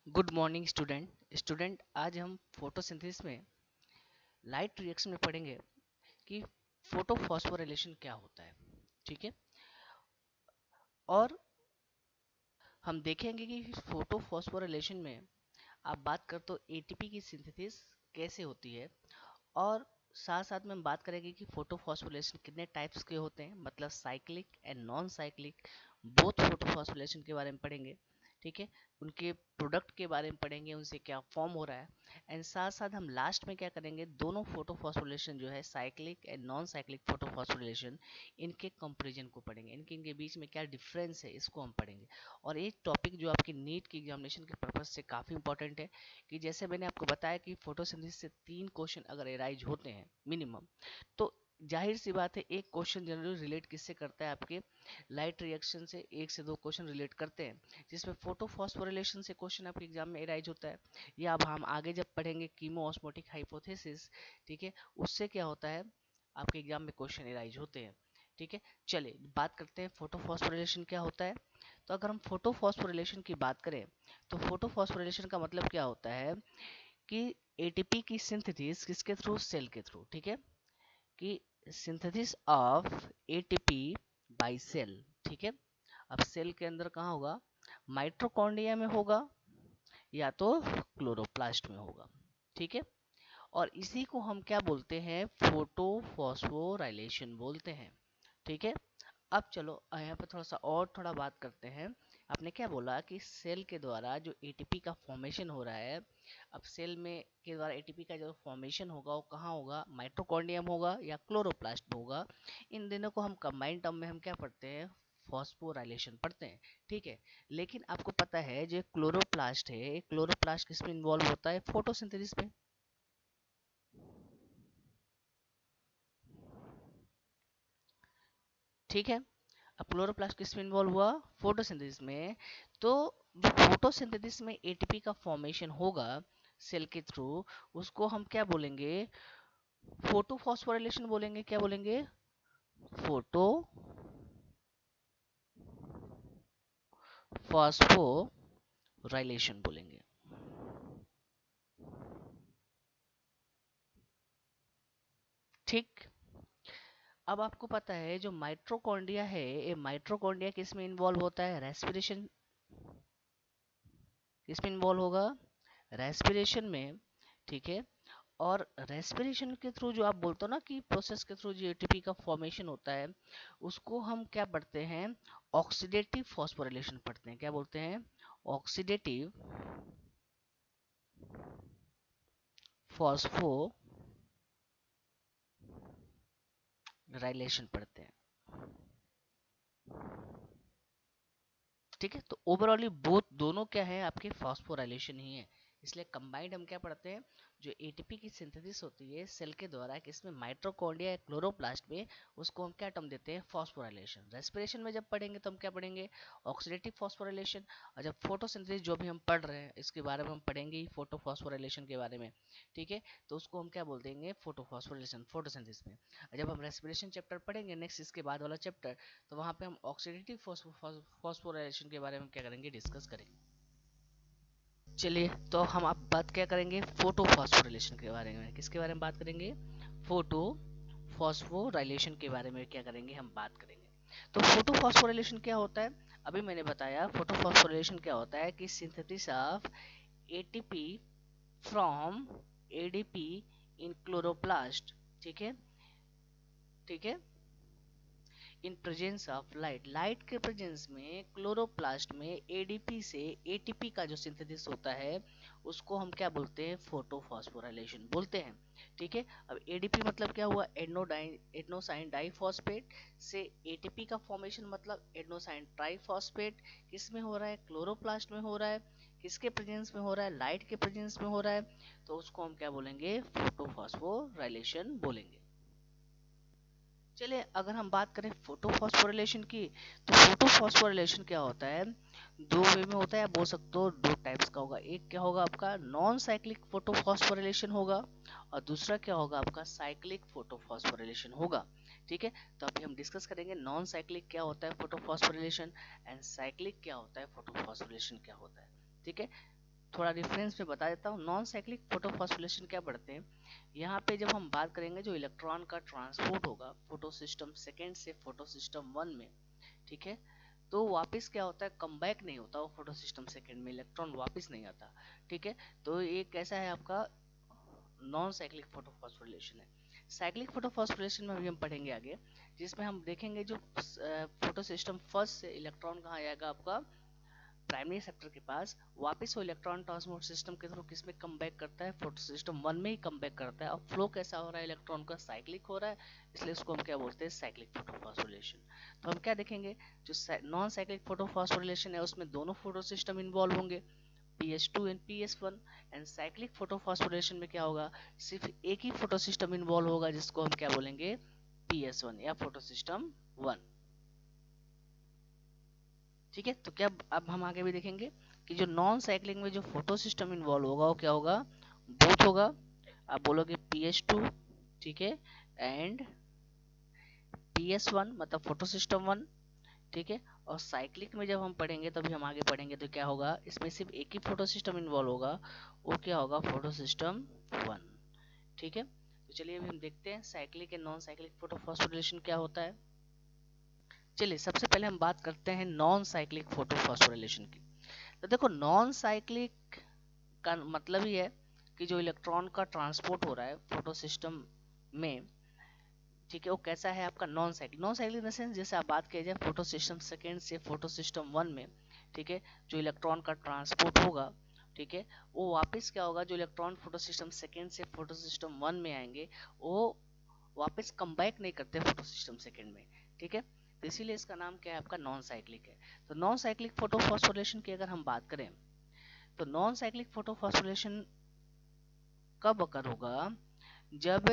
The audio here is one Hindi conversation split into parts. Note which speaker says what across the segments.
Speaker 1: गुड मॉर्निंग स्टूडेंट आज हम फोटोसिंथेसिस में लाइट रिएक्शन में पढ़ेंगे कि फोटोफॉस्फोराइलेशन क्या होता है। ठीक है। और हम देखेंगे कि फोटोफॉस्फोराइलेशन में आप बात कर तो एटीपी की सिंथेसिस कैसे होती है, और साथ साथ में हम बात करेंगे कि फोटोफॉस्फोराइलेशन कितने टाइप्स के होते हैं, मतलब cyclic and non cyclic both photophosphorylation के बारे में पढ़ेंगे। ठीक है। उनके प्रोडक्ट के बारे में पढ़ेंगे, उनसे क्या फॉर्म हो रहा है। एंड साथ साथ हम लास्ट में क्या करेंगे, दोनों फोटोफॉस्फोराइलेशन जो है cyclic and non cyclic photophosphorylation, इनके कंपैरिजन को पढ़ेंगे, इनके बीच में क्या डिफरेंस है इसको हम पढ़ेंगे। और एक टॉपिक जो आपकी नीट की एग्जामिनेशन के पर्पज से काफ़ी इंपॉर्टेंट है कि जैसे मैंने आपको बताया कि फोटोसिंथेसिस से 3 क्वेश्चन अगर एराइज होते हैं मिनिमम, तो जाहिर सी बात है एक क्वेश्चन जनरली रिलेट किससे करता है, आपके लाइट रिएक्शन से 1 से 2 क्वेश्चन रिलेट करते हैं, जिसमें फोटोफॉस्फोरिलेशन से क्वेश्चन आपके एग्जाम में एराइज होता है। या अब हम आगे जब पढ़ेंगे कीमो ऑस्मोटिक हाइपोथेसिस, ठीक है, उससे क्या होता है आपके एग्जाम में क्वेश्चन एराइज होते हैं। ठीक है। चलिए बात करते हैं फोटोफॉस्फोरिलेशन क्या होता है। तो अगर हम फोटोफॉस्फोरिलेशन की बात करें तो फोटोफॉस्फोरिलेशन का मतलब क्या होता है कि एटीपी की सिंथेसिस किसके थ्रू, सेल के थ्रू। ठीक है, कि synthesis of ATP by cell. ठीक है। अब सेल के अंदर कहाँ होगा, माइटोकॉन्ड्रिया में होगा या तो क्लोरोप्लास्ट में होगा। ठीक है। और इसी को हम क्या बोलते हैं, फोटोफॉस्फोराइलेशन बोलते हैं। ठीक है। अब चलो यहाँ पे थोड़ा सा और थोड़ा बात करते हैं। आपने क्या बोला कि सेल के द्वारा जो एटीपी का फॉर्मेशन हो रहा है, अब सेल में के द्वारा एटीपी का जो फॉर्मेशन होगा वो कहाँ होगा, माइटोकॉन्ड्रियम होगा या क्लोरोप्लास्ट में होगा। इन दोनों को हम कंबाइंड टर्म में हम क्या पढ़ते हैं, फॉस्फोराइलेशन पढ़ते हैं। ठीक है। लेकिन आपको पता है जो क्लोरोप्लास्ट है, क्लोरोप्लास्ट किस में इन्वॉल्व होता है, फोटोसिंथेसिस में। ठीक है। अब क्लोरोप्लास्ट किस में इन्वॉल्व हुआ, फोटोसिंथेसिस में। तो जो फोटोसिंथेसिस में एटीपी का फॉर्मेशन होगा सेल के थ्रू, उसको हम क्या बोलेंगे, फोटोफॉस्फोराइलेशन बोलेंगे। क्या बोलेंगे, फोटो फॉस्फोराइलेशन बोलेंगे। ठीक। अब आपको पता है जो माइट्रोकॉन्ड्रिया है, ये माइट्रोकॉन्ड्रिया किस में इन्वॉल्व होता है, रेस्पिरेशन। किस में इन्वॉल्व होगा, रेस्पिरेशन में। ठीक है। और रेस्पिरेशन के थ्रू जो आप बोलते हो ना कि प्रोसेस के थ्रू जो एटीपी का फॉर्मेशन होता है, उसको हम क्या पढ़ते हैं, ऑक्सीडेटिव फॉस्फोराइलेशन पढ़ते हैं। क्या बोलते हैं, ऑक्सीडेटिव फॉस्फोराइलेशन पढ़ते हैं। ठीक है। तो ओवरऑली बोथ दोनों क्या है, आपके फॉस्फोराइलेशन ही है। इसलिए कंबाइंड हम क्या पढ़ते हैं, जो एटीपी की सिंथेसिस होती है सेल के द्वारा किसमें, माइट्रोकॉन्ड्रिया या क्लोरोप्लास्ट में, उसको हम क्या टर्म देते हैं, फॉस्फोराइलेशन। रेस्पिरेशन में जब पढ़ेंगे तो हम क्या पढ़ेंगे, ऑक्सीडेटिव फॉस्फोराइलेशन। और जब फोटोसिंथेसिस जो भी हम पढ़ रहे हैं इसके बारे में हम पढ़ेंगे ही, फोटोफॉस्फोराइलेशन के बारे में। ठीक है। तो उसको हम क्या बोल देंगे, फोटोफॉस्फोराइलेशन फोटोसिंथेसिस में। और जब हम रेस्पिरेशन चैप्टर पढ़ेंगे नेक्स्ट, इसके बाद वाला चैप्टर, तो वहाँ पे हम ऑक्सीडेटिव फॉस्फोराइलेशन के बारे में क्या करेंगे, डिस्कस करेंगे। चलिए तो हम अब बात क्या करेंगे, फोटो फॉस्फोराइलेशन के बारे में। किसके बारे में बात करेंगे, फोटो फॉस्फोराइलेशन के बारे में क्या करेंगे, हम बात करेंगे। तो फोटो फॉस्फोराइलेशन क्या होता है, अभी मैंने बताया फोटो फॉस्फोराइलेशन क्या होता है कि synthesis of ATP from ADP in chloroplast. ठीक है। ठीक है। In presence of light, light के प्रेजेंस में क्लोरोप्लास्ट में एडीपी से एटीपी का जो सिंथेसिस होता है, उसको हम क्या बोलते हैं, फोटोफॉस्फोराइलेशन बोलते हैं। ठीक है। अब एडीपी मतलब क्या हुआ, एडनोसाइन डाइफॉस्फेट से एटीपी का फॉर्मेशन, मतलब एडनोसाइन ट्राइफॉस्फेट किस में हो रहा है, क्लोरोप्लास्ट में हो रहा है। किसके प्रेजेंस में हो रहा है, लाइट के प्रेजेंस में हो रहा है। तो उसको हम क्या बोलेंगे, फोटोफॉस्फोराइलेशन बोलेंगे। चलिए अगर हम बात करें फोटोफॉस्फोरिलेशन की, तो फोटोफॉस्फोरिलेशन क्या होता है, दो वे में होता है, आप बोल सकते हो दो टाइप्स का होगा। एक क्या होगा आपका, नॉन साइक्लिक फोटोफॉस्फोरिलेशन होगा, और दूसरा क्या होगा आपका, साइक्लिक फोटोफॉस्फोरिलेशन होगा। ठीक है। तो अभी हम डिस्कस करेंगे नॉन साइक्लिक क्या होता है फोटोफॉस्फोरिलेशन, एंड साइक्लिक क्या होता है फोटोफॉस्फोरिलेशन क्या होता है। ठीक है। थोड़ा रेफरेंस में बता देता हूँ। नॉन साइक्लिक फोटोफॉस्फोरिलेशन क्या पढ़ते हैं, यहाँ पे जब हम बात करेंगे जो इलेक्ट्रॉन का ट्रांसपोर्ट होगा फोटो सिस्टम सेकेंड से फोटो सिस्टम वन में, ठीक है, तो वापस क्या होता है, कम बैक नहीं होता वो फोटो सिस्टम सेकेंड में, इलेक्ट्रॉन वापस नहीं आता, ठीक है। तो ये कैसा है आपका नॉन साइक्लिक फोटोफॉस्फोरिलेशन है। साइक्लिक फोटोफॉस्फोरिलेशन में भी हम पढ़ेंगे आगे, जिसमें हम देखेंगे जो फोटो सिस्टम फर्स्ट से इलेक्ट्रॉन कहाँ आएगा आपका प्राइमरी एक्सेप्टर के पास, वापस वो इलेक्ट्रॉन ट्रांसपोर्ट सिस्टम के थ्रू किस में कम बैक करता है, फोटो सिस्टम वन में ही कम बैक करता है। और फ्लो कैसा हो रहा है इलेक्ट्रॉन का, साइक्लिक हो रहा है, इसलिए इसको हम क्या बोलते हैं, साइक्लिक फोटोफॉस्फोरिलेशन। तो हम क्या देखेंगे, जो नॉन साइक्लिक फोटोफॉस्फोरिलेशन है उसमें दोनों फोटो सिस्टम इन्वॉल्व होंगे, PS2 and PS1। And cyclic photophosphorylation में क्या होगा, सिर्फ एक ही फोटो सिस्टम इन्वॉल्व होगा, जिसको हम क्या बोलेंगे, PS1 या फोटो सिस्टम वन, ठीक है। तो क्या अब हम आगे भी देखेंगे कि जो नॉन साइक्लिंग में जो फोटो सिस्टम इन्वॉल्व होगा वो क्या होगा, बोथ होगा। आप बोलोगे PS2, ठीक है, एंड PS1 मतलब फोटो सिस्टम वन, ठीक है। और साइक्लिक में जब हम पढ़ेंगे तभी हम आगे पढ़ेंगे तो क्या होगा, इसमें सिर्फ एक ही फोटो सिस्टम इन्वॉल्व होगा, वो क्या होगा, फोटो सिस्टम वन, ठीक है। तो चलिए अभी हम देखते हैं cyclic and non cyclic photophosphorylation क्या होता है। चलिए सबसे पहले हम बात करते हैं नॉन साइक्लिक फोटोफॉस्फोरिलेशन की। तो देखो नॉन साइक्लिक का मतलब ही है कि जो इलेक्ट्रॉन का ट्रांसपोर्ट हो रहा है फोटो सिस्टम में, ठीक है, वो कैसा है आपका non cyclic. Non cyclic in the sense जैसे आप बात किया जाए फोटो सिस्टम सेकेंड से फोटो सिस्टम वन में, ठीक है, जो इलेक्ट्रॉन का ट्रांसपोर्ट होगा, ठीक है, वो वापस क्या होगा, जो इलेक्ट्रॉन फोटो सिस्टम सेकेंड से फोटो सिस्टम वन में आएंगे वो वापस कम बैक नहीं करते फोटो सिस्टम सेकेंड में, ठीक है। तो इसीलिए इसका नाम क्या है आपका नॉन साइक्लिक है। तो नॉन साइक्लिक फोटोफॉस्फोरिलेशन की अगर हम बात करें तो नॉन साइक्लिक फोटोफॉस्फोरिलेशन कब अकर होगा, जब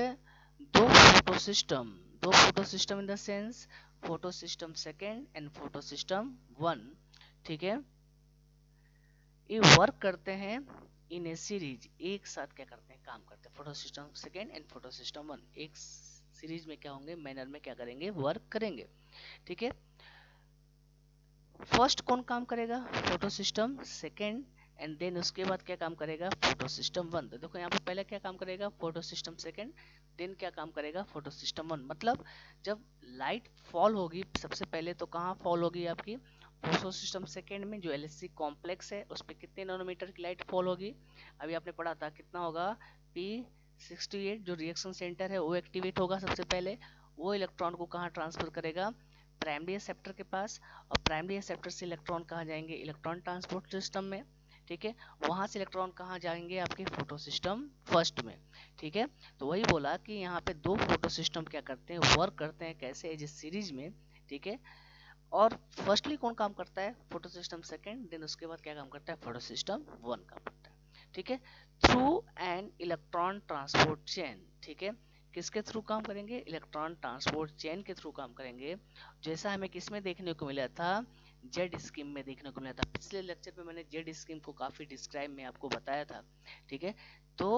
Speaker 1: दो photo system in the sense photo system second and photo system one, ठीक है, ये वर्क करते हैं इन ए सीरीज, एक साथ क्या करते हैं, काम करते हैं, photo system second and photo system one एक सीरीज में क्या होंगे, मैनर में क्या करेंगे, वर्क करेंगे, ठीक है। फर्स्ट कौन काम करेगा, photo system second, and then उसके बाद क्या काम करेगा, फोटो सिस्टम वन। तो देखो यहाँ पे पहले क्या काम करेगा, फोटो सिस्टम सेकेंड, देन क्या काम करेगा, फोटो सिस्टम वन। मतलब जब लाइट फॉल होगी सबसे पहले तो कहाँ फॉल होगी आपकी, फोटो सिस्टम सेकेंड में जो LHC कॉम्प्लेक्स है उस पर कितने नैनोमीटर की लाइट फॉल होगी, अभी आपने पढ़ा था कितना होगा, P68, जो रिएक्शन सेंटर है वो एक्टिवेट होगा सबसे पहले, वो इलेक्ट्रॉन को कहाँ ट्रांसफर करेगा, प्राइमरी एक्सेप्टर के पास, और प्राइमरी एक्सेप्टर से इलेक्ट्रॉन कहाँ जाएंगे, इलेक्ट्रॉन ट्रांसपोर्ट सिस्टम में, ठीक है। वहां से इलेक्ट्रॉन कहाँ जाएंगे, आपके फोटो सिस्टम फर्स्ट में, ठीक है। तो वही बोला कि यहाँ पे दो फोटो सिस्टम क्या करते हैं, वर्क करते हैं कैसे, एज सीरीज में, ठीक है। और फर्स्टली कौन काम करता है, फोटो सिस्टम सेकेंड, देन उसके बाद क्या काम करता है, फोटो सिस्टम वन काम करता है, ठीक है, through an electron transport chain, ठीक है। किसके थ्रू काम करेंगे, इलेक्ट्रॉन ट्रांसपोर्ट चेन के थ्रू काम करेंगे, जैसा हमें किसमें देखने को मिला था, जेड स्कीम में देखने को मिला था। पिछले लेक्चर में मैंने जेड स्कीम को काफी डिस्क्राइब में आपको बताया था, ठीक है। तो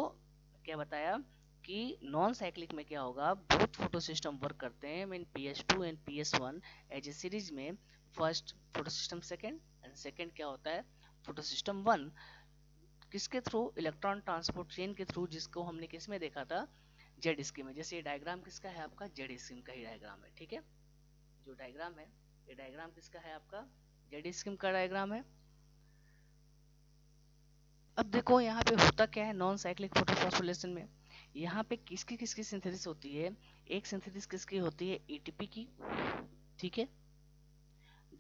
Speaker 1: क्या बताया कि नॉन साइक्लिक में क्या होगा, बोथ फोटो सिस्टम वर्क करते हैं mean PS2 and PS1 as a series में, first photo system second and second क्या होता है, फोटो सिस्टम वन, किसके थ्रू, इलेक्ट्रॉन ट्रांसपोर्ट चेन के थ्रू, जिसको हमने किस में देखा था, जेड स्कीम में। जैसे ये डायग्राम किसका है आपका, जेड स्कीम का ही डायग्राम है, ठीक है। जो डायग्राम है ये डायग्राम किसका है आपका, जेड स्कीम का डायग्राम है। अब देखो यहाँ पे होता क्या है नॉन साइक्लिक फोटोफॉस्फोरिलेशन में, यहाँ पे किसकी किसकी सिंथेसिस होती है, एक सिंथेसिस किसकी होती है, ATP की, ठीक है।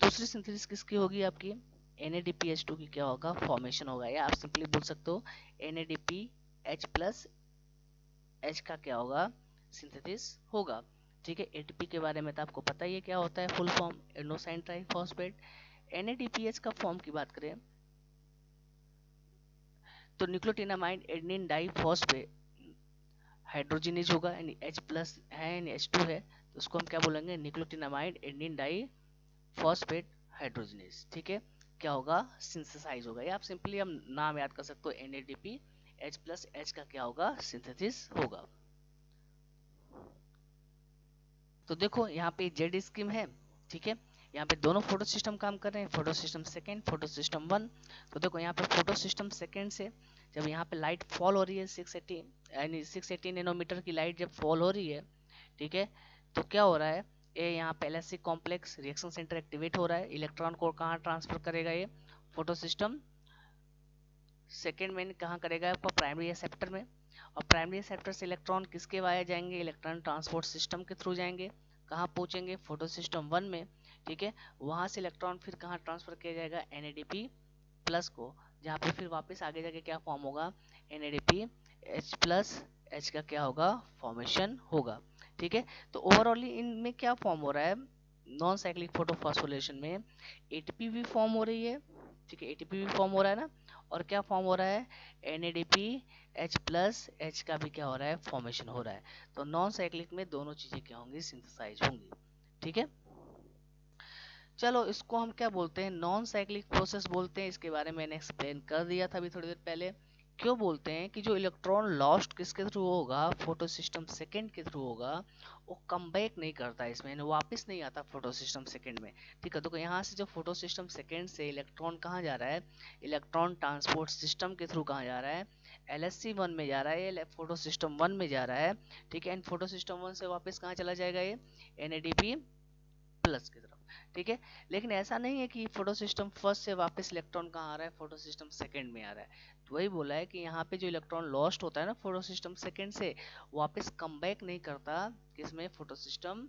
Speaker 1: दूसरी सिंथेसिस किसकी होगी आपकी, NADPH2 की क्या होगा, फॉर्मेशन होगा, या आप सिंपली बोल सकते हो NADPH प्लस H का क्या होगा, सिंथेसिस होगा, ठीक है। ATP के बारे में तो आपको पता ही है क्या होता है, full form adenosine triphosphate. NADPH का फॉर्म की बात करें तो न्यूक्लियोटिनामाइड एडेनिन डाइफॉस्फेट हाइड्रोजनेज होगा, यानी H प्लस है यानी H2 है, तो उसको हम क्या बोलेंगे, न्यूक्लियोटिनामाइड एडेनिन डाइफॉस्फेट हाइड्रोजनेज, ठीक है। क्या होगा, सिंथेसाइज होगा, या आप सिंपली हम नाम याद कर सकते हो NADP H प्लस H का क्या होगा, सिंथेसिस होगा। तो देखो यहाँ पे जेड स्कीम है, ठीक है, यहाँ पे दोनों फोटो सिस्टम काम कर रहे हैं, photo system second, photo system one. तो देखो यहाँ पे फोटो सिस्टम सेकेंड से जब यहाँ पे लाइट फॉल हो रही है 680 यानी 680 नैनोमीटर की लाइट जब फॉल हो रही है, ठीक है, तो क्या हो रहा है, ये यहाँ पे LHC complex reaction centre activate हो रहा है। इलेक्ट्रॉन को कहाँ ट्रांसफर करेगा, ये फोटो सिस्टम सेकेंड में कहाँ करेगा, आपका प्राइमरी एक्सेप्टर में। और प्राइमरी एक्सेप्टर से इलेक्ट्रॉन किसके वाया जाएंगे, इलेक्ट्रॉन ट्रांसपोर्ट सिस्टम के थ्रू जाएंगे। कहाँ पहुंचेंगे, फोटो सिस्टम वन में, ठीक है। वहां से इलेक्ट्रॉन फिर कहाँ ट्रांसफर किया जाएगा, NADP प्लस को, जहाँ पे फिर वापस आगे जाके क्या फॉर्म होगा, NADP H प्लस H का क्या होगा, फॉर्मेशन होगा, ठीक है। तो ओवरऑली इनमें क्या फॉर्म हो रहा है, नॉन साइक्लिक फोटोफॉस्फोरिलेशन में ATP भी फॉर्म हो रही है, ठीक है, ATP भी फॉर्म हो रहा है ना, और क्या फॉर्म हो रहा है, NADP H प्लस H का भी क्या हो रहा है, फॉर्मेशन हो रहा है। तो नॉन साइक्लिक में दोनों चीजें क्या होंगी, सिंथेसाइज होंगी, ठीक है। चलो इसको हम क्या बोलते हैं, नॉन साइक्लिक प्रोसेस बोलते हैं। इसके बारे में मैंने एक्सप्लेन कर दिया था अभी थोड़ी देर पहले। क्यों बोलते हैं कि जो इलेक्ट्रॉन लॉस्ट किसके थ्रू होगा, फोटो सिस्टम सेकेंड के थ्रू होगा, वो कम बैक नहीं करता, इसमें वापस नहीं आता फोटो सिस्टम सेकेंड में, ठीक है। तो यहाँ से जो फोटो सिस्टम सेकेंड से इलेक्ट्रॉन कहाँ जा रहा है, इलेक्ट्रॉन ट्रांसपोर्ट सिस्टम के थ्रू कहाँ जा रहा है, LHC वन में जा रहा है, फोटो सिस्टम वन में जा रहा है, ठीक है। एंड फोटो सिस्टम वन से वापस कहाँ चला जाएगा, ये NADP प्लस की तरफ, ठीक है। लेकिन ऐसा नहीं है कि फोटो सिस्टम फर्स्ट से वापस इलेक्ट्रॉन कहाँ आ रहा है, फोटो सिस्टम सेकंड में आ रहा है। तो वही बोला है कि यहाँ पे जो इलेक्ट्रॉन लॉस्ट होता है ना फोटो सिस्टम सेकंड से, वापस कम बैक नहीं करता किसमें, फोटो सिस्टम,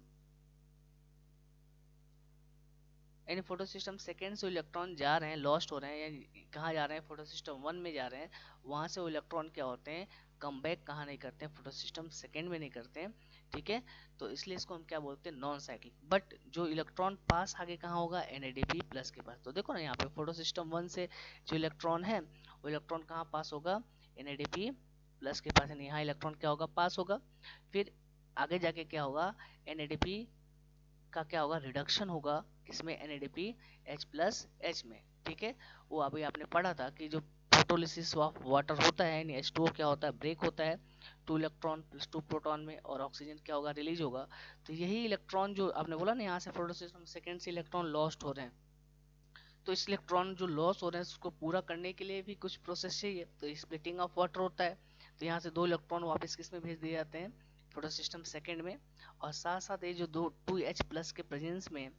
Speaker 1: यानी फोटो सिस्टम सेकेंड से इलेक्ट्रॉन जा रहे हैं, लॉस्ट हो रहे हैं, यानी कहाँ जा रहे हैं, फोटो सिस्टम वन में जा रहे हैं, वहां से वो इलेक्ट्रॉन क्या होते हैं, कम बैक कहाँ नहीं करते हैं, फोटो सिस्टम सेकेंड में नहीं करते हैं, ठीक है। तो इसलिए इसको हम क्या बोलते हैं, नॉन साइक्लिक। बट जो इलेक्ट्रॉन पास आगे कहाँ होगा, NADP प्लस के पास। तो देखो ना यहाँ पे फोटो सिस्टम वन से जो इलेक्ट्रॉन है, वो इलेक्ट्रॉन कहाँ पास होगा, NADP प्लस के पास, यानी यहाँ इलेक्ट्रॉन क्या होगा, पास होगा। फिर आगे जाके क्या होगा, NADP का क्या होगा, रिडक्शन होगा किसमें, NADP H प्लस H में, ठीक है। वो अभी आपने पढ़ा था कि जो फोटोलिसिस ऑफ वाटर होता है, यानी H2O क्या होता है, ब्रेक होता है 2 इलेक्ट्रॉन प्लस 2 प्रोटॉन में, और ऑक्सीजन क्या होगा, रिलीज होगा। तो यही इलेक्ट्रॉन जो आपने बोला ना, यहाँ से फोटोसिस्टम सेकेंड से इलेक्ट्रॉन लॉस्ट हो रहे हैं, तो इस इलेक्ट्रॉन जो लॉस हो रहे हैं उसको पूरा करने के लिए भी कुछ प्रोसेस चाहिए, तो स्प्लिटिंग ऑफ वाटर होता है। तो यहाँ से 2 इलेक्ट्रॉन वापस किस में भेज दिए जाते हैं, फोटो सिस्टम सेकेंड में। और साथ साथ ये जो 2H प्लस के प्रेजेंस में,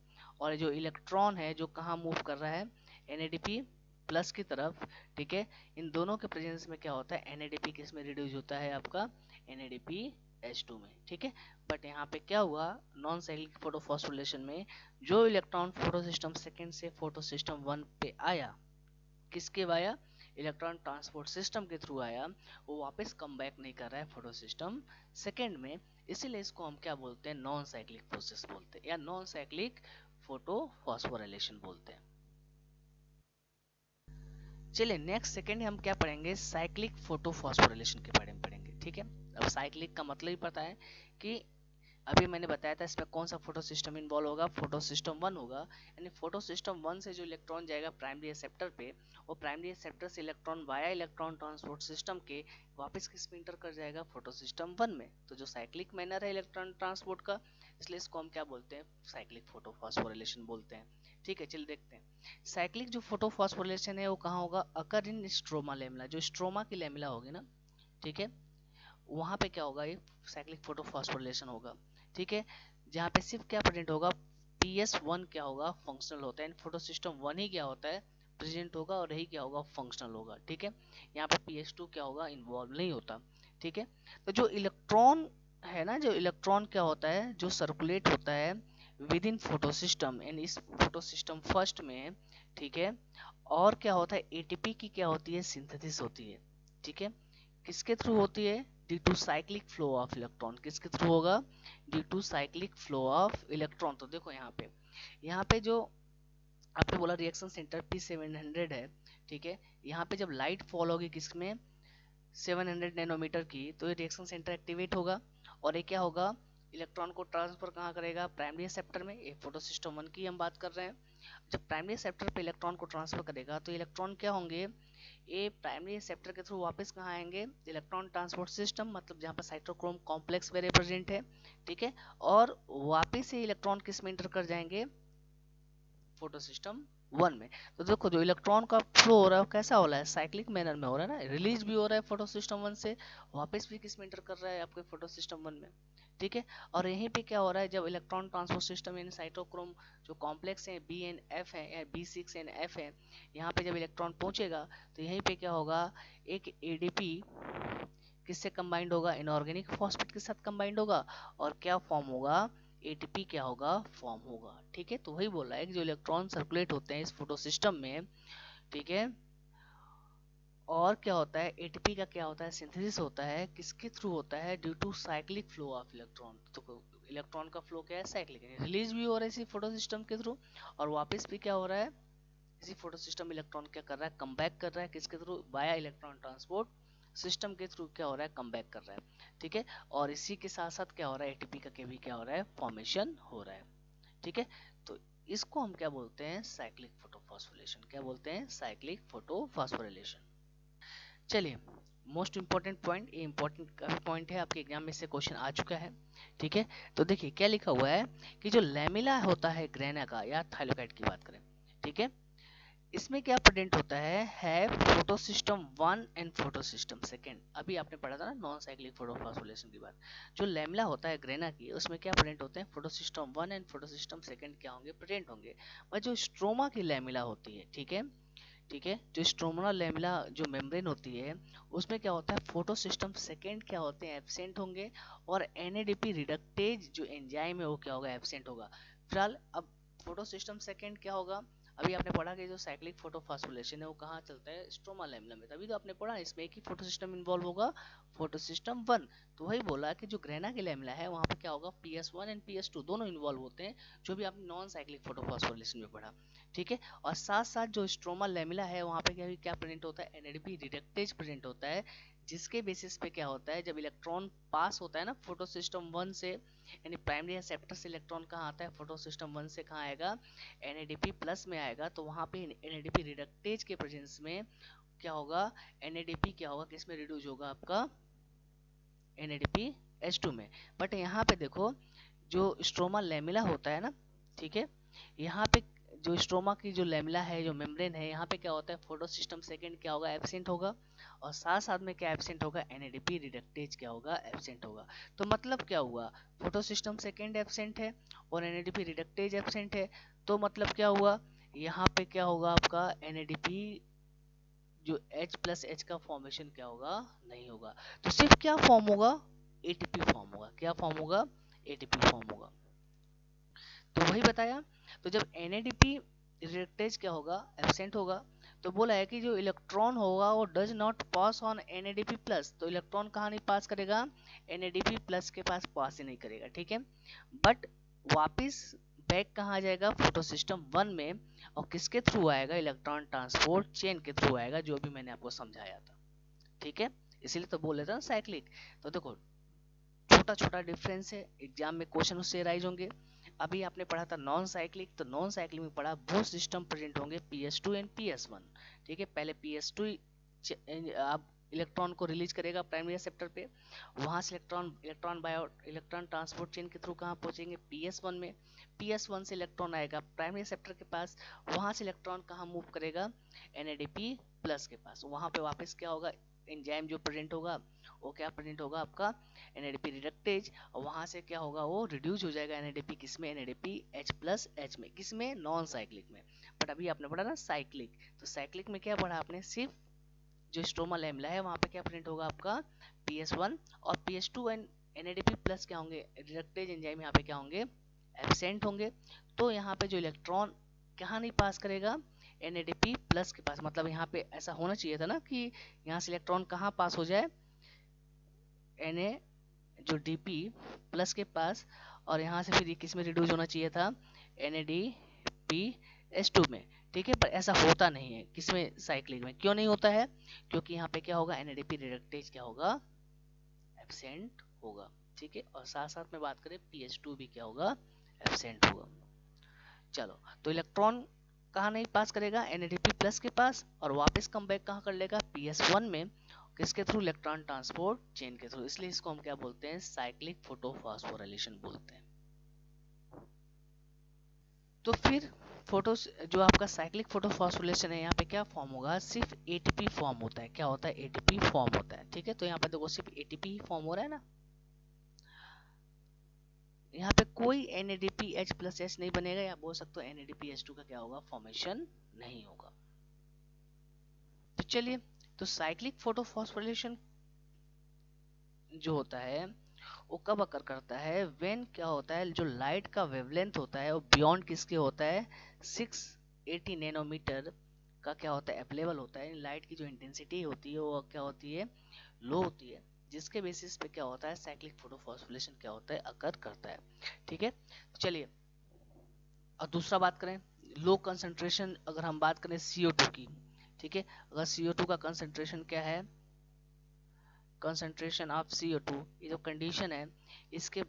Speaker 1: और जो इलेक्ट्रॉन है जो कहाँ मूव कर रहा है, NADP प्लस की तरफ, ठीक है। इन दोनों के प्रेजेंस में क्या होता है, NADP किस में रिड्यूस होता है, आपका NADP H2 में, ठीक है। बट यहाँ पे क्या हुआ, नॉन साइक्लिक फोटोफॉस्फोरिलेशन में जो इलेक्ट्रॉन फोटो सिस्टम सेकेंड से फोटो सिस्टम वन पे आया, किसके वाया, इलेक्ट्रॉन ट्रांसपोर्ट सिस्टम के थ्रू आया, वो वापस कम बैक नहीं कर रहा है फोटो सिस्टम सेकेंड में। इसीलिए इसको हम क्या बोलते हैं, नॉन साइक्लिक प्रोसेस बोलते हैं, या नॉन साइक्लिक फोटोफॉस्फोराइलेशन बोलते हैं। चलिए नेक्स्ट सेकेंड हम क्या पढ़ेंगे, साइक्लिक फोटोफॉस्फोराइलेशन के बारे में पढ़ेंगे, ठीक है। अब साइक्लिक का मतलब ही पता है कि अभी मैंने बताया था इसमें कौन सा फोटो सिस्टम इन्वॉल्व होगा, फोटो सिस्टम वन होगा। यानी फोटो सिस्टम वन से जो इलेक्ट्रॉन जाएगा प्राइमरी एक्सेप्टर पे, वो प्राइमरी एक्सेप्टर से electron via electron transport system के वापस किस में इंटर कर जाएगा, फोटो सिस्टम वन में। तो जो साइक्लिक मैनर है इलेक्ट्रॉन ट्रांसपोर्ट का, इसलिए इसको हम क्या बोलते हैं, साइक्लिक फोटोफॉस्फोरिलेशन बोलते हैं, ठीक है। चलिए देखते हैं साइक्लिक जो फोटोफॉस्फोरिलेशन है वो कहाँ होगा, अकर इन स्ट्रोमा लेमिला, जो स्ट्रोमा की लेमिला होगी ना, ठीक है, वहां पे क्या होगा, ये साइक्लिक फोटोफॉस्फोरिलेशन होगा, ठीक है। जहाँ पे सिर्फ क्या प्रेजेंट होगा, PS1 क्या होगा, फंक्शनल होता है, फोटो सिस्टम वन ही क्या होता है, प्रेजेंट होगा, और यही क्या होगा, फंक्शनल होगा, ठीक है। यहाँ पे PS2 क्या होगा, इन्वॉल्व नहीं होता, ठीक है। तो जो इलेक्ट्रॉन है ना, जो इलेक्ट्रॉन क्या होता है, जो सर्कुलेट होता है with in photo system, and इस फोटो सिस्टम फर्स्ट में, ठीक है। और क्या होता है, ATP की क्या होती है, सिंथेसिस होती है, ठीक है। किसके थ्रू होती है, due to cyclic flow of electron, किसके थ्रू होगा, due to cyclic flow of electron. तो देखो यहाँ पे जो आपने बोला रिएक्शन सेंटर P700 है, ठीक है। यहाँ पे जब लाइट फॉल होगी किसमें, 700 नैनोमीटर की, तो ये रिएक्शन सेंटर एक्टिवेट होगा, और ये क्या होगा, इलेक्ट्रॉन को ट्रांसफर कहाँ करेगा, प्राइमरी एक्सेप्टर में। ये फोटो सिस्टम वन की हम बात कर रहे हैं। जब प्राइमरी एक्सेप्टर पे इलेक्ट्रॉन को ट्रांसफर करेगा, तो इलेक्ट्रॉन क्या होंगे, ये प्राइमरी एक्सेप्टर के थ्रू वापस कहाँ आएंगे, इलेक्ट्रॉन ट्रांसपोर्ट सिस्टम, मतलब जहाँ पर साइटोक्रोम कॉम्प्लेक्स में रिप्रेजेंट है, ठीक है। और वापस से इलेक्ट्रॉन किस में इंटर कर जाएंगे, फोटो सिस्टम 1 में। तो देखो जो इलेक्ट्रॉन का फ्लो हो रहा है कैसा हो रहा है, साइक्लिक मैनर में हो रहा है ना, रिलीज भी हो रहा है फोटो सिस्टम 1 से, वापस भी किस में इंटर कर रहा है आपके फोटो सिस्टम 1 में, ठीक है। और यहीं पे क्या हो रहा है, जब इलेक्ट्रॉन ट्रांसपोर्ट सिस्टम यानी साइटोक्रोम जो कॉम्प्लेक्स है बी एन एफ है या B6 and F है, यहाँ पे जब इलेक्ट्रॉन पहुंचेगा तो यहीं पे क्या होगा, एक एडीपी किससे कंबाइंड होगा, इनऑर्गेनिक फॉस्फेट के साथ कंबाइंड होगा, और क्या फॉर्म होगा, एटीपी क्या होगा, फॉर्म होगा, ठीक है। तो वही बोल रहा है कि जो इलेक्ट्रॉन सर्कुलेट होते हैं इस फोटो सिस्टम में, ठीक है, और क्या होता है, एटीपी का क्या होता है, सिंथेसिस होता है, किसके थ्रू होता है, due to cyclic flow of electron. तो इलेक्ट्रॉन का फ्लो क्या है, साइक्लिक, रिलीज भी हो रहा है इसी फोटो सिस्टम के थ्रू, और वापस भी क्या हो रहा है, इसी फोटो सिस्टम इलेक्ट्रॉन क्या कर रहा है, कम बैक कर रहा है, किसके through, via electron transport system के थ्रू क्या हो रहा है, कम बैक कर रहा है, ठीक है। और इसी के साथ साथ क्या हो रहा है, एटीपी का भी क्या हो रहा है, फॉर्मेशन हो रहा है, ठीक है। तो इसको हम क्या बोलते हैं, साइक्लिक फोटोफॉस्फोरिलेशन, क्या बोलते हैं, साइक्लिक फोटोफॉस्फोरिलेशन। चलिए, मोस्ट इंपॉर्टेंट पॉइंट, ये इंपॉर्टेंट काफी पॉइंट है, आपके एग्जाम में से क्वेश्चन आ चुका है, ठीक है। तो देखिए क्या लिखा हुआ है कि जो लैमिला होता है ग्रेना का या थाइलोकाइट की बात करें, ठीक है, इसमें क्या प्रेजेंट होता है photo system 1 and photo system 2। अभी आपने पढ़ा था ना नॉन साइक्लिक फोटोफॉस्फोरिलेशन की बात, जो लैमिला होता है ग्रेना की उसमें क्या प्रेजेंट होते हैं, photo system 1 and photo system 2 क्या होंगे, प्रेजेंट होंगे। और जो स्ट्रोमा की लैमिला होती है, ठीक है, ठीक है, जो स्ट्रोमा लैमिला जो मेम्ब्रेन होती है उसमें क्या होता है, फोटो सिस्टम 2 क्या होते हैं, एब्सेंट होंगे, और एनएडीपी रिडक्टेज जो एंजाइम है वो क्या होगा, एब्सेंट होगा। फिलहाल अब फोटो सिस्टम 2 क्या होगा, अभी आपने पढ़ा कि जो साइक्लिक फोटोफॉस्फोरिलेशन है वो कहाँ चलता है, स्ट्रोमा लैमिना में, तभी तो आपने पढ़ा इसमें एक ही फोटो सिस्टम इन्वॉल्व होगा, फोटो सिस्टम 1। तो वही बोला कि जो ग्रेना की लैमिना है वहाँ पे क्या होगा, PS1 एंड PS2 दोनों इन्वॉल्व होते हैं, जो भी आपने नॉन साइक्लिक फोटोफॉस्फोरिलेशन में पढ़ा, ठीक है। और साथ साथ जो स्ट्रोमा लैमिला है वहाँ पे क्या प्रेजेंट होता है, एनएडीपी रिडक्टेज प्रेजेंट होता है, जिसके बेसिस पे क्या होता है, जब इलेक्ट्रॉन पास होता है ना फोटो सिस्टम 1 से, यानी प्राइमरी एक्सेप्टर से इलेक्ट्रॉन कहाँ आता है, फोटो सिस्टम 1 से कहाँ आएगा, एनएडीपी प्लस में आएगा, तो वहाँ पे एनएडीपी रिडक्टेज के प्रेजेंस में क्या होगा, एनएडीपी क्या होगा, किसमें रिड्यूस होगा आपका, एनएडीपी H2 में। बट यहाँ पे देखो जो स्ट्रोमा लैमिला होता है ना, ठीक है, यहाँ पे जो स्ट्रोमा की जो लैमिला है, जो मेम्ब्रेन है, यहाँ पे क्या होता है, फोटो सिस्टम 2 क्या होगा, एब्सेंट होगा, और साथ साथ में क्या एब्सेंट होगा, एनएडीपी रिडक्टेज क्या होगा, एब्सेंट होगा। तो मतलब क्या हुआ, फोटो सिस्टम 2 एब्सेंट है और एनएडीपी रिडक्टेज एब्सेंट है, तो मतलब क्या हुआ, यहाँ पे क्या होगा आपका, एनएडीपी जो H+H का फॉर्मेशन क्या होगा, नहीं होगा। तो सिर्फ क्या फॉर्म होगा, एटीपी फॉर्म होगा, क्या फॉर्म होगा, एटीपी फॉर्म होगा। तो वही बताया, तो जब NADP रिडक्टेज क्या होगा, एब्सेंट होगा, तो बोला है कि जो इलेक्ट्रॉन होगा वो does not pass on NADP plus, तो इलेक्ट्रॉन कहाँ नहीं पास करेगा, NADP प्लस के पास ही नहीं करेगा, ठीक है। बट वापिस बैक कहाँ आ जाएगा, फोटो सिस्टम 1 में, और किसके थ्रू आएगा, इलेक्ट्रॉन ट्रांसपोर्ट चेन के थ्रू आएगा, जो भी मैंने आपको समझाया था, ठीक है। इसीलिए तो बोले था साइक्लिक। तो देखो छोटा छोटा डिफरेंस है, एग्जाम में क्वेश्चन उससे राइज होंगे। अभी आपने पढ़ा था नॉन साइक्लिक, तो नॉन साइक्लिक में पढ़ा बोथ सिस्टम प्रेजेंट होंगे PS2 एंड PS1, ठीक है। पहले PS2 आप इलेक्ट्रॉन को रिलीज करेगा प्राइमरी रिसेप्टर पे, वहां से इलेक्ट्रॉन ट्रांसपोर्ट चेन के थ्रू कहाँ पहुंचेंगे, PS1 में, PS1 से इलेक्ट्रॉन आएगा प्राइमरी रिसेप्टर के पास, वहां से इलेक्ट्रॉन कहाँ मूव करेगा, NADP प्लस के पास, वहां पे वापस क्या होगा, एंजाइम जो प्रेजेंट होगा वो क्या प्रेजेंट होगा आपका, NADP रिडक्टेज, और वहां से क्या होगा, वो रिड्यूस हो जाएगा NADP किसमें, NADP H+H में, किसमें, नॉन साइक्लिक में। बट अभी आपने पढ़ा ना साइक्लिक, तो साइक्लिक में क्या पढ़ा आपने, सिर्फ जो स्ट्रोमा लैमिला है वहां पे क्या प्रेजेंट होगा आपका, PS1, और PS2 एंड NADP प्लस क्या होंगे, रिडक्टेज एंजाइम यहाँ पे क्या होंगे, एब्सेंट होंगे। तो यहाँ पे जो इलेक्ट्रॉन कहाँ नहीं पास करेगा, NADP प्लस के पास, मतलब यहाँ पे ऐसा होना चाहिए था ना कि यहाँ से इलेक्ट्रॉन कहाँ पास हो जाए, Na जो DP प्लस के पास, और यहाँ से फिर किस में रिड्यूस होना चाहिए था, NADPH2 में, ठीक है। पर ऐसा होता नहीं है किसमें, साइक्लिक में। क्यों नहीं होता है, क्योंकि यहाँ पे क्या होगा, NADP रिडक्टेज क्या होगा, एब्सेंट होगा, ठीक है। और साथ साथ में बात करें PH2 भी क्या होगा, एब्सेंट होगा। चलो, तो इलेक्ट्रॉन कहाँ नहीं पास करेगा, NADP प्लस के पास, और वापस कम बैक कहाँ कर लेगा, PS1 में, किसके थ्रू, इलेक्ट्रॉन ट्रांसपोर्ट चेन के थ्रू, इसलिए इसको हम क्या बोलते हैं, साइक्लिक फोटोफॉस्फोराइलेशन बोलते हैं। तो फिर फोटो जो आपका साइक्लिक फोटोफॉस्फोरिलेशन है यहाँ पे क्या फॉर्म होगा, सिर्फ एटीपी फॉर्म होता है। क्या होता है, एटीपी फॉर्म होता है। ठीक है, तो यहाँ पे देखो सिर्फ एटीपी ही फॉर्म हो रहा है ना, यहाँ पे कोई NADPH+H नहीं बनेगा, या बोल सकते हो NADPH2 का क्या होगा, फॉर्मेशन नहीं होगा। तो चलिए, तो साइक्लिक फोटोफॉस्फोरिलेशन जो होता है वो कब अकर करता है, व्हेन क्या होता है, जो लाइट का वेवलेंथ होता है वो बियॉन्ड किसके होता है, 680 नैनोमीटर का क्या होता है, अवेलेबल होता है। लाइट की जो इंटेंसिटी होती है वो क्या होती है, लो होती है, जिसके बेसिस पे क्या होता है, साइक्लिक फोटोफॉस्फोरिलेशन क्या होता है, अकर करता है। ठीक है, चलिए और दूसरा बात करें, लो कंसंट्रेशन, अगर हम बात करें CO2 की। ठीक है, अगर CO2 का कंसंट्रेशन क्या है, कंसंट्रेशन ऑफ CO2, ये जो कंडीशन है इसके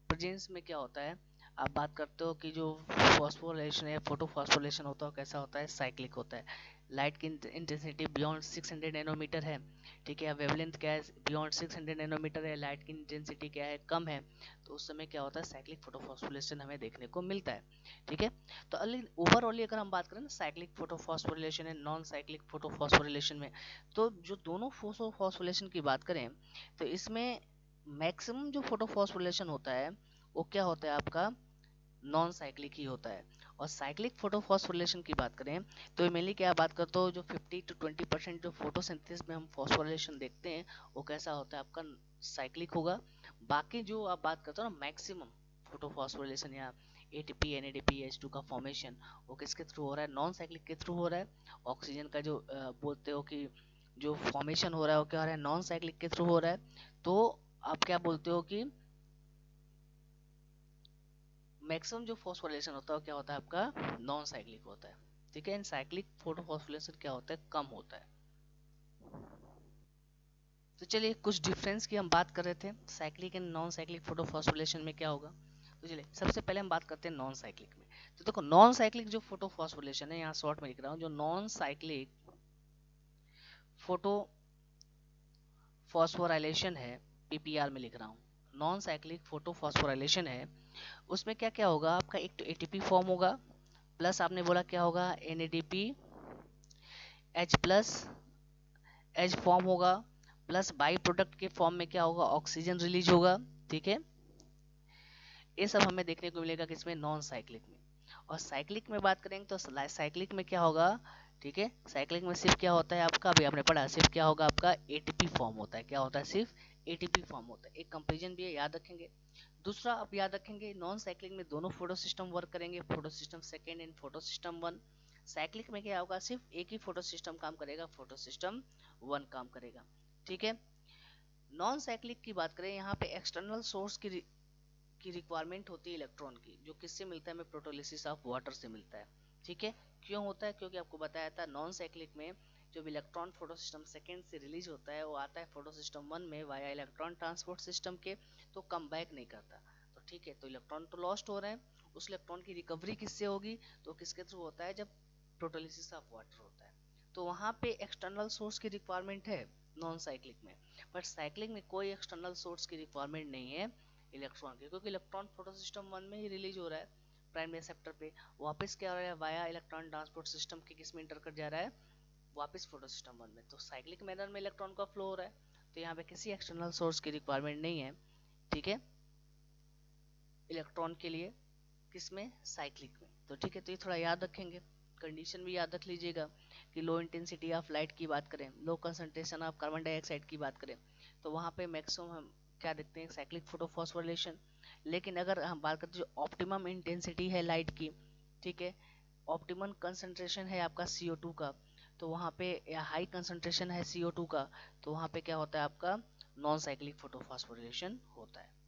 Speaker 1: प्रेजेंस में क्या होता है, आप बात करते हो कि जो फॉस्फोरिलेशन है, फोटोफॉस्फोरिलेशन होता है, कैसा होता है, साइक्लिक होता है। लाइट की इंटेंसिटी बियॉन्ड 600 नैनोमीटर है। ठीक है, वेवलेंथ क्या है, बियॉन्ड 600 नैनोमीटर है, लाइट की इंटेंसिटी क्या है, कम है, तो उस समय क्या होता है, साइक्लिक फोटोफॉस्फोरिलेशन हमें देखने को मिलता है। ठीक है, तो ओवरऑल अगर हम बात करें ना साइक्लिक फोटोफॉस्फोरिलेशन है नॉन साइक्लिक फोटोफॉस्फोरिलेशन में, तो जो दोनों फोटोफॉस्फोरिलेशन की बात करें तो इसमें मैक्सिमम जो फोटोफॉस्फोरिलेशन होता है वो क्या होता है, आपका नॉन साइक्लिक ही होता है। और साइक्लिक फोटोफॉस्फोरिलेशन की बात करें तो मेनली क्या बात करते हो, जो 50 to 20% जो फोटोसिंथेसिस में हम फॉस्फोरिलेशन देखते हैं वो कैसा होता है, आपका साइक्लिक होगा। बाकी जो आप बात करते हो ना मैक्सिमम फोटोफॉस्फोरिलेशन या ATP NADPH2 का फॉर्मेशन, वो किसके थ्रू हो रहा है, नॉन साइक्लिक के थ्रू हो रहा है। ऑक्सीजन का जो बोलते हो कि जो फॉर्मेशन हो रहा है वो क्या हो रहा है, नॉन साइक्लिक के थ्रू हो रहा है। तो आप क्या बोलते हो कि मैक्सिमम जो फॉस्फोरिलेशन होता है वो क्या होता है, आपका नॉन साइक्लिक होता है। ठीक है, इन साइक्लिक फोटोफॉस्फोरिलेशन क्या होता है, कम होता है। तो चलिए कुछ डिफरेंस की हम बात कर रहे थे, cyclic and non cyclic photophosphorylation में क्या होगा। तो चलिए सबसे पहले हम बात करते हैं नॉन साइक्लिक में। तो देखो नॉन साइक्लिक जो फोटोफॉस्फोरिलेशन है, यहाँ शॉर्ट में लिख रहा हूँ, जो नॉन साइक्लिक फोटोफॉस्फोराइलेशन है, PPR में लिख रहा हूँ, नॉन साइक्लिक फोटोफॉस्फोराइलेशन है, उसमें क्या क्या होगा, आपका एक तो ATP फॉर्म होगा, प्लस आपने बोला क्या होगा, NADPH+H फॉर्म होगा, प्लस बाई प्रोडक्ट के फॉर्म में क्या होगा, ऑक्सीजन रिलीज होगा। ठीक है, ये सब हमें देखने को मिलेगा किसमें, नॉन साइक्लिक में। और साइक्लिक में बात करेंगे तो साइक्लिक में क्या होगा, ठीक है, साइक्लिक में सिर्फ क्या होता है आपका, अभी आपने पढ़ा, सिर्फ क्या होगा आपका ATP फॉर्म होता है। क्या होता है, सिर्फ ATP फॉर्म होता है। एक कंपेरिजन भी है, याद रखेंगे। दूसरा आप याद रखेंगे, नॉन साइक्लिक में दोनों फोटो सिस्टम वर्क करेंगे, photo system second and photo system one. Cyclic में क्या होगा, सिर्फ एक ही फोटो सिस्टम काम करेगा, फोटो सिस्टम वन काम करेगा। ठीक है, नॉन साइक्लिक की बात करें, यहाँ पे एक्सटर्नल सोर्स की रिक्वायरमेंट होती है इलेक्ट्रॉन की, जो किससे मिलता है, हमें प्रोटोलिसिस ऑफ वाटर से मिलता है। ठीक है, क्यों होता है, क्योंकि आपको बताया था नॉन साइक्लिक में जब इलेक्ट्रॉन फोटो सिस्टम सेकेंड से रिलीज होता है वो आता है फोटो सिस्टम वन में वाया इलेक्ट्रॉन ट्रांसपोर्ट सिस्टम के, तो कम बैक नहीं करता। तो ठीक है, तो इलेक्ट्रॉन तो लॉस्ट हो रहे हैं, उस इलेक्ट्रॉन की रिकवरी किससे होगी, तो किसके थ्रू होता है, जब प्रोटोलिसिस ऑफ वाटर होता है। तो वहाँ पे एक्सटर्नल सोर्स की रिक्वायरमेंट है नॉन साइक्लिक में, बट साइक्लिक में कोई एक्सटर्नल सोर्स की रिक्वायरमेंट नहीं है इलेक्ट्रॉन की, क्योंकि इलेक्ट्रॉन फोटो सिस्टम वन में ही रिलीज हो रहा है प्राइमरी रिसेप्टर पे, वापस क्या हो रहा है, वाया इलेक्ट्रॉन ट्रांसपोर्ट सिस्टम के किस में इंटर कर जा रहा है, वापस फोटो सिस्टम वन में। तो साइक्लिक मैनर में इलेक्ट्रॉन का फ्लो हो रहा है, तो यहाँ पे किसी एक्सटर्नल सोर्स की रिक्वायरमेंट नहीं है। ठीक है, इलेक्ट्रॉन के लिए किसमें, साइक्लिक में। तो ठीक है, तो ये थोड़ा याद रखेंगे, कंडीशन भी याद रख लीजिएगा कि लो इंटेंसिटी ऑफ लाइट की बात करें, low concentration of carbon dioxide की बात करें, तो वहाँ पे मैक्सिमम हम क्या देखते हैं, साइक्लिक फोटोफॉस्फोरिलेशन। लेकिन अगर हम बात करते हैं जो ऑप्टिमम इंटेंसिटी है लाइट की, ठीक है, ऑप्टिमम कंसंट्रेशन है आपका CO2 का, तो वहाँ पे हाई कंसंट्रेशन है CO2 का, तो वहाँ पे क्या होता है आपका नॉन साइक्लिक फोटोफॉस्फोरिलेशन होता है।